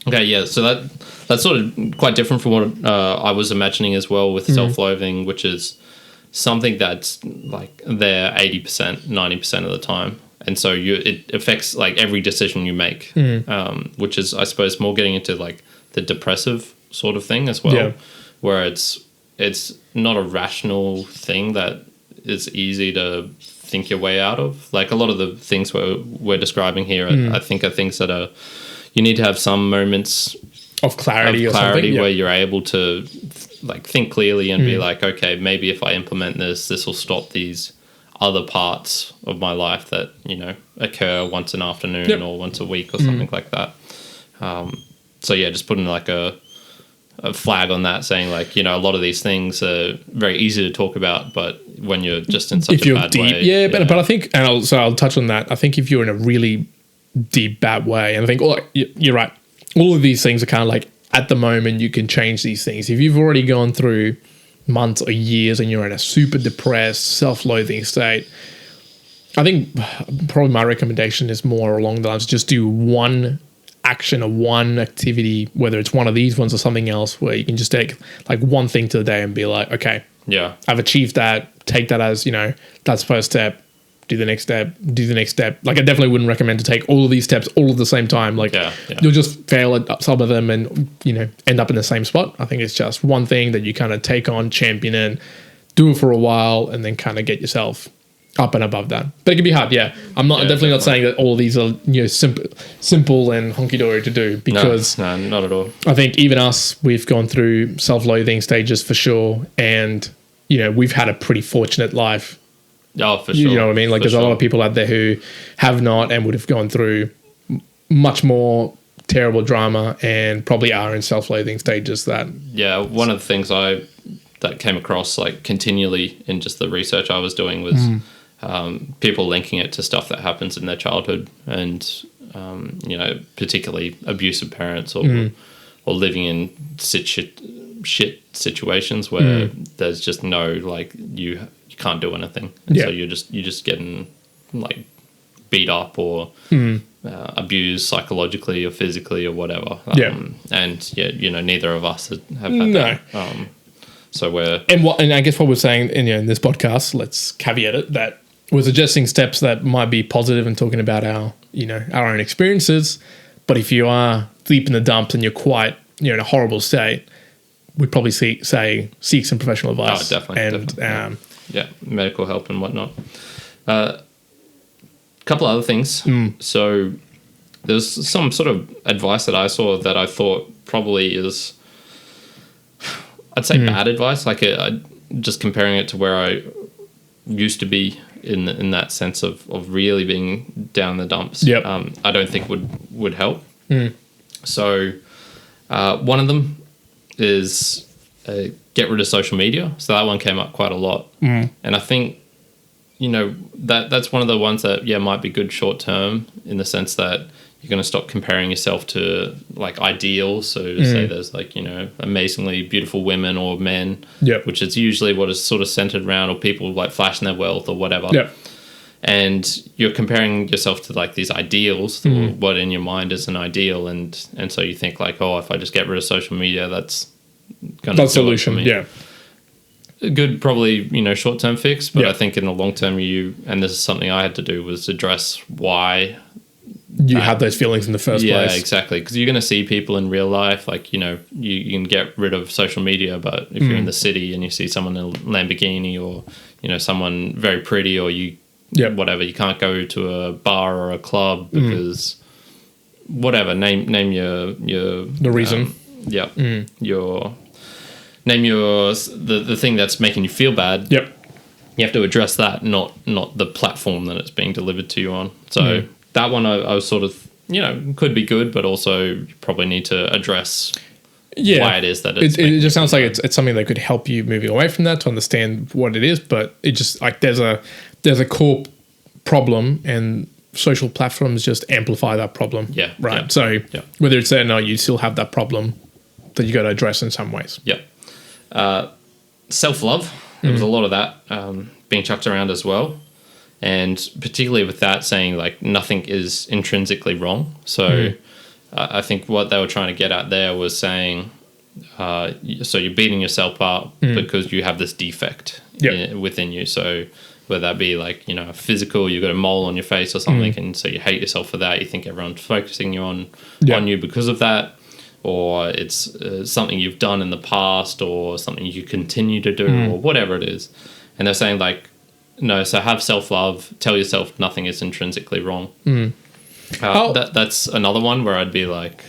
Okay, yeah. So that's sort of quite different from what I was imagining as well with self-loathing, which is something that's like there 80%, 90% of the time. And so it affects like every decision you make, which is, I suppose, more getting into like the depressive sort of thing as well, where it's not a rational thing that is easy to think your way out of. Like a lot of the things we're describing here, I think are things that you need to have some moments of clarity or something, where you're able to like think clearly and be like, okay, maybe if I implement this will stop these other parts of my life that, you know, occur once an afternoon or once a week or something like that. So yeah, just putting like a flag on that saying like, you know, a lot of these things are very easy to talk about, but when you're just in such a bad way. But I think, and I'll touch on that. I think if you're in a really deep, bad way, and I think, you're right. All of these things are kind of like, at the moment, you can change these things. If you've already gone through months or years and you're in a super depressed, self-loathing state, I think probably my recommendation is more along the lines, just do one action or one activity, whether it's one of these ones or something else, where you can just take like one thing to the day and be like, okay, I've achieved that. Take that as, you know, that's the first step. Do the next step. Do the next step. Like I definitely wouldn't recommend to take all of these steps all at the same time. Like you'll just fail at some of them and, you know, end up in the same spot. I think it's just one thing that you kind of take on, champion and do it for a while, and then kind of get yourself up and above that. But it can be hard. I'm definitely not saying that all of these are, you know, simple and honky dory to do, because no, not at all. I think even us, we've gone through self-loathing stages for sure, and you know, we've had a pretty fortunate life. Oh, for sure. You know what I mean? Like there's a lot of people out there who have not and would have gone through much more terrible drama and probably are in self-loathing stages that. Yeah, one of the things that came across like continually in just the research I was doing was people linking it to stuff that happens in their childhood, and you know, particularly abusive parents or living in shit situations where there's just no like you can't do anything, and so you're just getting like beat up or abused psychologically or physically or whatever. And you know, neither of us have had that. So and I guess what we're saying in this podcast, let's caveat it, that we're suggesting steps that might be positive and talking about our own experiences, But if you are deep in the dumps and you're in a horrible state, we'd probably seek some professional advice. Oh, definitely. And medical help and whatnot. Couple other things. So there's some sort of advice that I saw that I thought probably is, I'd say bad advice. Like just comparing it to where I used to be in that sense of really being down the dumps. Yep. I don't think would help. So one of them is get rid of social media. So that one came up quite a lot. And I think, that's one of the ones that, might be good short term in the sense that you're going to stop comparing yourself to like ideals. So say there's like, amazingly beautiful women or men, which is usually what is sort of centered around, or people like flashing their wealth or whatever. And you're comparing yourself to like these ideals, or what in your mind is an ideal. And so you think like, oh, if I just get rid of social media, that's going to be a solution. Yeah. A good, probably, short-term fix. But I think in the long term, and this is something I had to do, was address why you had those feelings in the first place. Yeah, exactly. Because you're going to see people in real life, like, you can get rid of social media, but if you're in the city and you see someone in a Lamborghini, or, someone very pretty, or whatever, you can't go to a bar or a club because whatever, name your the reason. The thing that's making you feel bad. You have to address that, not the platform that it's being delivered to you on. So that one I was sort of, could be good, but also you probably need to address why it is that it's it just sounds like it's something that could help you moving away from that, to understand what it is. But it just like there's a core problem, and social platforms just amplify that problem. So whether it's there or not, you still have that problem that you got to address in some ways. Self-love, there was a lot of that being chucked around as well, and particularly with that saying like nothing is intrinsically wrong. So I think what they were trying to get at there was saying, so you're beating yourself up because you have this defect within you. So whether that be like, physical, you've got a mole on your face or something, and so you hate yourself for that. You think everyone's focusing on you because of that, or it's something you've done in the past, or something you continue to do, or whatever it is. And they're saying like, no, so have self-love, tell yourself nothing is intrinsically wrong. That's another one where I'd be like,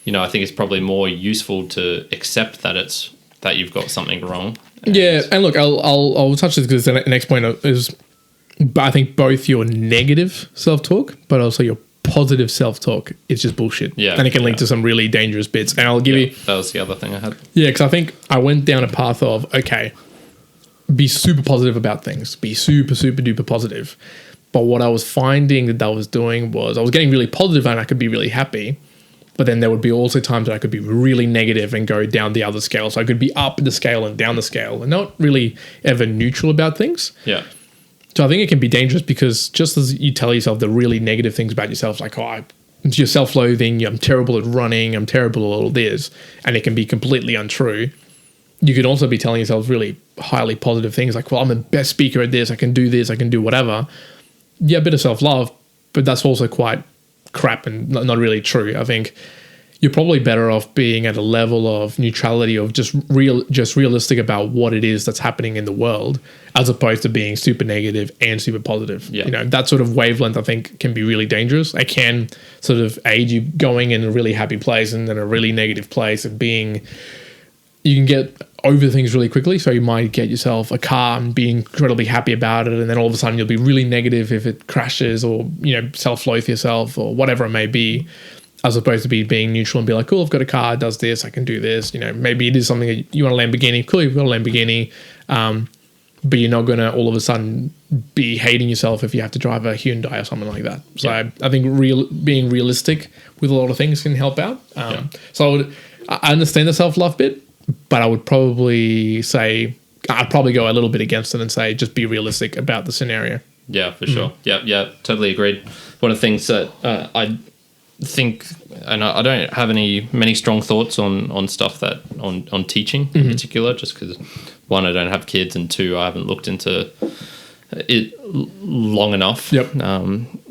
I think it's probably more useful to accept that you've got something wrong. And look, I'll touch this because the next point is, I think both your negative self-talk, but also your positive self-talk is just bullshit. And it can lead to some really dangerous bits. And I'll give you... That was the other thing I had. Because I think I went down a path of, okay, be super positive about things. Be super, super duper positive. But what I was finding that I was doing was I was getting really positive and I could be really happy. But then there would be also times that I could be really negative and go down the other scale. So I could be up the scale and down the scale and not really ever neutral about things. So I think it can be dangerous because just as you tell yourself the really negative things about yourself, like, you're self-loathing, I'm terrible at running, I'm terrible at all this, and it can be completely untrue. You could also be telling yourself really highly positive things like, well, I'm the best speaker at this, I can do this, I can do whatever. Yeah, a bit of self-love, but that's also quite crap and not really true. I think you're probably better off being at a level of neutrality, of just realistic about what it is that's happening in the world, as opposed to being super negative and super positive. That sort of wavelength I think can be really dangerous. It can sort of aid you going in a really happy place and then a really negative place, and you can get over things really quickly. So you might get yourself a car and be incredibly happy about it, and then all of a sudden you'll be really negative if it crashes, or self-loathe yourself or whatever it may be, as opposed to being neutral and be like, cool, I've got a car, it does this, I can do this. Maybe it is something that you want a Lamborghini. Cool, you've got a Lamborghini, but you're not going to all of a sudden be hating yourself if you have to drive a Hyundai or something like that. So I think being realistic with a lot of things can help out. So I understand the self-love bit, but I would probably say I'd probably go a little bit against it and say just be realistic about the scenario. Yeah, for sure. Yeah, totally agreed. One of the things that I think, and I don't have many strong thoughts on stuff that on teaching in particular, just because one, I don't have kids, and two, I haven't looked into it long enough.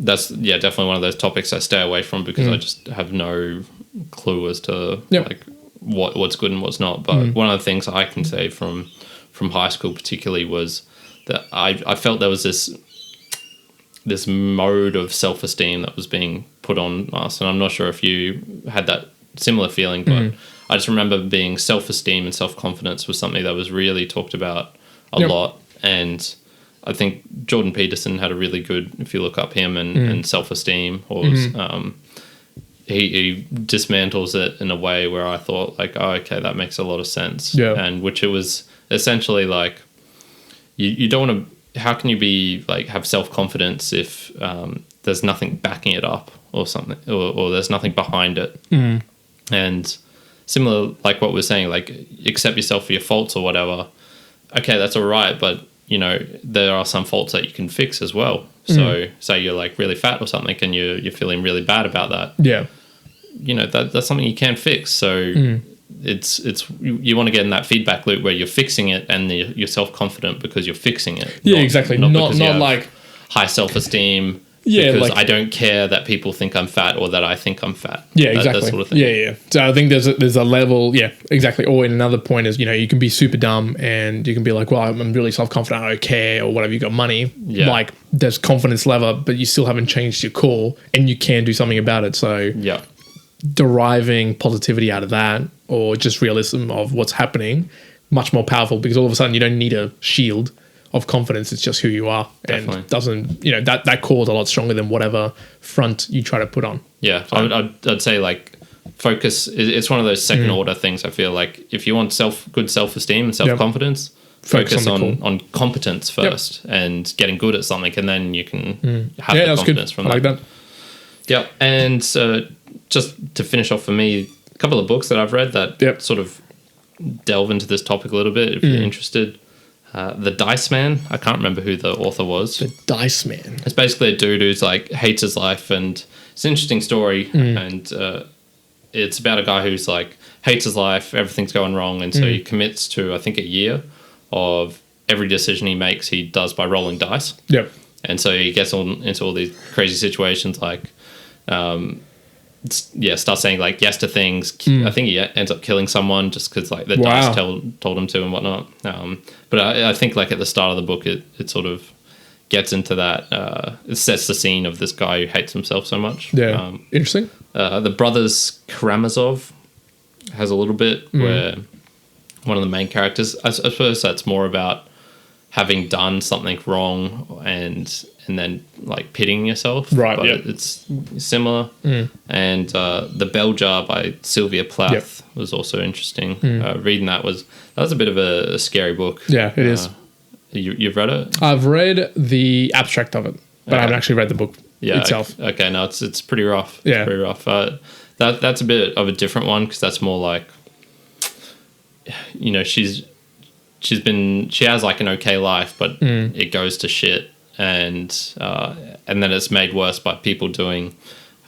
that's definitely one of those topics I stay away from because I just have no clue as to like what's good and what's not. But one of the things I can say from high school particularly was that I felt there was this mode of self-esteem that was being put on us, and I'm not sure if you had that similar feeling, but I just remember being self-esteem and self-confidence was something that was really talked about a lot. And I think Jordan Peterson had a really good, if you look up him and self-esteem, or he dismantles it in a way where I thought like, oh, okay, that makes a lot of sense. Yeah. And which it was essentially like, you don't want to, how can you be like, have self-confidence if there's nothing backing it up or something, or there's nothing behind it. And similar, like what we're saying, like accept yourself for your faults or whatever. Okay, that's all right, but you know, there are some faults that you can fix as well. So say you're like really fat or something and you're feeling really bad about that. Yeah. You know, that's something you can fix. So it's you want to get in that feedback loop where you're fixing it and you're self-confident because you're fixing it. Yeah, exactly. Not like high self-esteem. Yeah, because like, I don't care that people think I'm fat or that I think I'm fat. Yeah, exactly. That sort of thing. Yeah. So I think there's a level. Yeah, exactly. Or in another point is, you know, you can be super dumb and you can be like, well, I'm really self-confident, I don't care, or whatever. You got money. Yeah. Like there's confidence level, but you still haven't changed your core, and you can do something about it. So yeah, deriving positivity out of that, or just realism of what's happening, much more powerful, because all of a sudden you don't need a shield of confidence. It's just who you are. Definitely. And doesn't, you know, that core is a lot stronger than whatever front you try to put on. Yeah. I'd say like focus. It's one of those second order things. I feel like if you want good self-esteem and self-confidence, focus on competence first and getting good at something, and then you can have the confidence from that. I like that. Yeah. And just to finish off for me, a couple of books that I've read that sort of delve into this topic a little bit if you're interested. The Dice Man. I can't remember who the author was. The Dice Man. It's basically a dude who's like hates his life, and it's an interesting story. And it's about a guy who's like hates his life, everything's going wrong, and so he commits to, I think, a year of every decision he makes, he does by rolling dice. Yep. And so he gets into all these crazy situations, like starts saying like yes to things. I think he ends up killing someone just because like the dice told him to and whatnot. But I think like at the start of the book, it sort of gets into that. It sets the scene of this guy who hates himself so much. Yeah, interesting. The brothers Karamazov has a little bit where one of the main characters, I suppose that's more about having done something wrong and then like pitting yourself. Right. But it's similar. And The Bell Jar by Sylvia Plath was also interesting. Reading that was a bit of a scary book. Yeah, it is. You've read it? I've read the abstract of it, but I haven't actually read the book itself. Okay, no, it's pretty rough. Yeah. It's pretty rough. That's a bit of a different one because that's more like, you know, she has like an okay life, but it goes to shit. And then it's made worse by people doing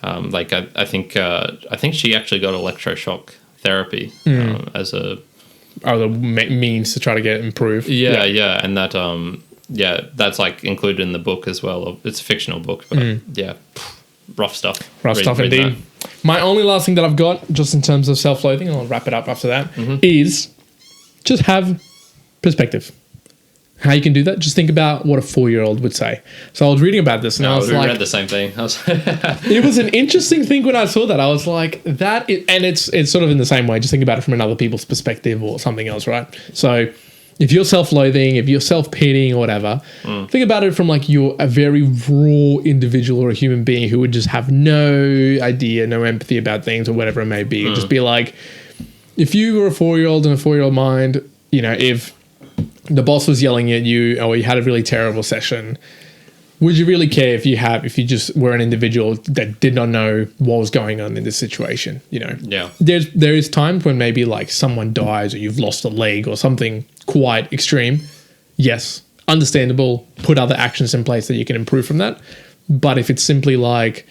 like I think she actually got electroshock therapy as a the means to try to get improved. Yeah, and that that's like included in the book as well. It's a fictional book, but rough stuff. Rough stuff indeed. That. My only last thing that I've got, just in terms of self-loathing, and I'll wrap it up after that, is just have perspective. How you can do that? Just think about what a 4-year-old would say. So I was reading about this, and I was like, read the same thing. It was an interesting thing when I saw that. I was like, and it's sort of in the same way. Just think about it from another people's perspective or something else, right? So if you're self-loathing, if you're self-pitying or whatever, think about it from like you're a very raw individual or a human being who would just have no idea, no empathy about things or whatever it may be. Just be like, if you were a 4-year-old in a 4-year-old mind, you know, if the boss was yelling at you or you had a really terrible session, would you really care if you just were an individual that did not know what was going on in this situation? You know, there is times when maybe like someone dies or you've lost a leg or something quite extreme. Yes, understandable. Put other actions in place that you can improve from that. But if it's simply like,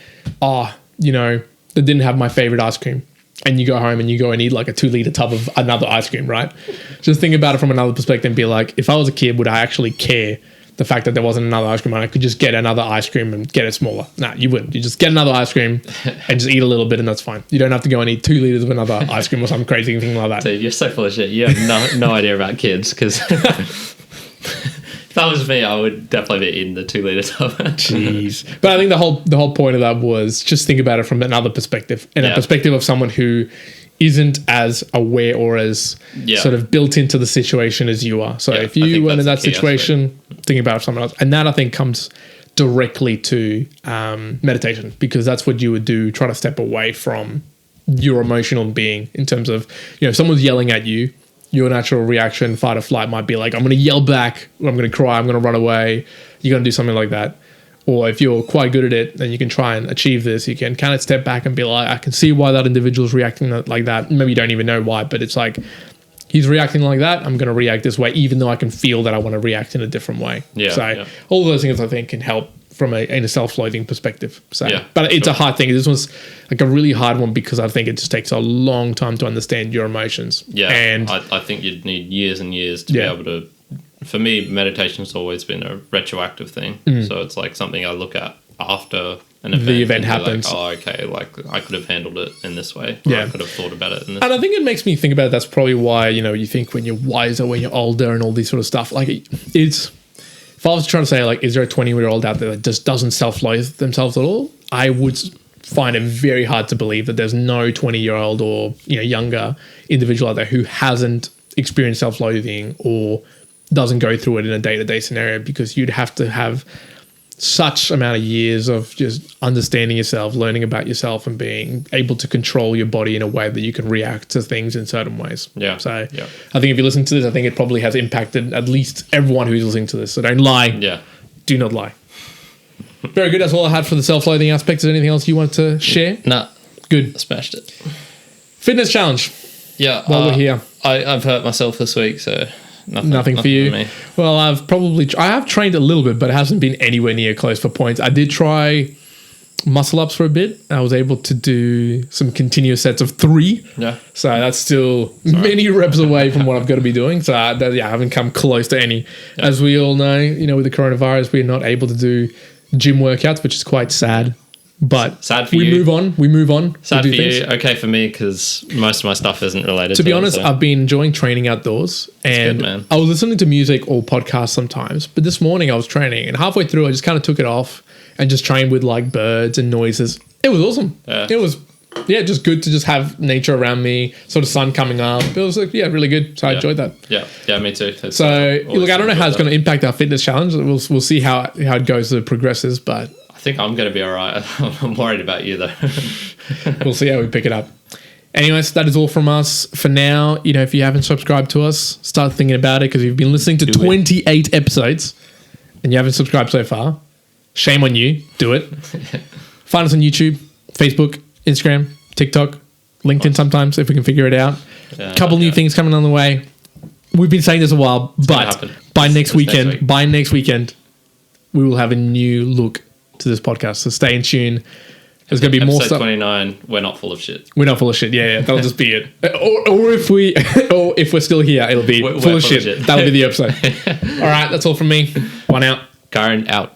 you know, they didn't have my favorite ice cream, and you go home and you go and eat like a 2-liter tub of another ice cream, right? Just think about it from another perspective and be like, if I was a kid, would I actually care the fact that there wasn't another ice cream and I could just get another ice cream and get it smaller. Nah, you wouldn't. You just get another ice cream and just eat a little bit and that's fine. You don't have to go and eat 2 liters of another ice cream or some crazy thing like that. Dude, you're so full of shit. You have no idea about kids, because if that was me, I would definitely be eating the 2 liters of it. Jeez. But I think the whole point of that was just think about it from another perspective, and a perspective of someone who isn't as aware or as sort of built into the situation as you are. So if you weren't in that situation, think about someone else. And that I think comes directly to meditation, because that's what you would do, try to step away from your emotional being in terms of, if someone's yelling at you, your natural reaction, fight or flight, might be like, I'm going to yell back, or I'm going to cry, I'm going to run away. You're going to do something like that. Or if you're quite good at it and you can try and achieve this, you can kind of step back and be like, I can see why that individual's reacting like that. Maybe you don't even know why, but it's like, he's reacting like that, I'm going to react this way, even though I can feel that I want to react in a different way. All of those things I think can help from in a self-loathing perspective. But it's a hard thing. This one's like a really hard one, because I think it just takes a long time to understand your emotions. And I think you'd need years and years to be able to. For me, meditation's always been a retroactive thing. So it's like something I look at after an event. The event happens. Like, okay, like I could have handled it in this way. Or I could have thought about it in this way. And I think it makes me think about that's probably why, you think when you're wiser, when you're older and all this sort of stuff, like it's, if I was trying to say like, is there a 20-year-old out there that just doesn't self-loathe themselves at all? I would find it very hard to believe that there's no 20-year-old or, younger individual out there who hasn't experienced self-loathing or doesn't go through it in a day-to-day scenario, because you'd have to have such amount of years of just understanding yourself, learning about yourself, and being able to control your body in a way that you can react to things in certain ways. So I think if you listen to this, I think it probably has impacted at least everyone who's listening to this. So don't lie. Do not lie. Very good. That's all I had for the self-loathing aspect. Is there anything else you want to share? Nah. Good. I smashed it. Fitness challenge. While we're here. I've hurt myself this week, so... Nothing for you. Well, I have trained a little bit, but it hasn't been anywhere near close for points. I did try muscle ups for a bit. I was able to do some continuous sets of 3. So that's still many reps away from what I've got to be doing. So I haven't come close to any. As we all know, with the coronavirus, we're not able to do gym workouts, which is quite sad. But sad for you. We move on. Sad for you. Okay for me, because most of my stuff isn't related to be honest, I've been enjoying training outdoors, and good, I was listening to music or podcasts sometimes, but this morning I was training, and halfway through I just kind of took it off and just trained with like birds and noises. It was awesome. It was just good to just have nature around me, sort of sun coming up. It was like, really good. So I enjoyed that. Yeah, me too. It's so look, I don't know how it's going to impact our fitness challenge. We'll see how it goes as it progresses, but I think I'm going to be all right. I'm worried about you, though. We'll see how we pick it up. Anyways, that is all from us for now. If you haven't subscribed to us, start thinking about it, because you've been listening to 28 episodes and you haven't subscribed so far. Shame on you. Do it. Find us on YouTube, Facebook, Instagram, TikTok, LinkedIn sometimes, if we can figure it out. A couple new things coming on the way. We've been saying this a while, but by next weekend, we will have a new look to this podcast, so stay in tune. There's going to be more stuff. 29, we're not full of shit. We're not full of shit. Yeah, that'll just be it. Or if we're still here, it'll be full of shit. That'll be the episode. All right, that's all from me. Juan out. Kyrin out.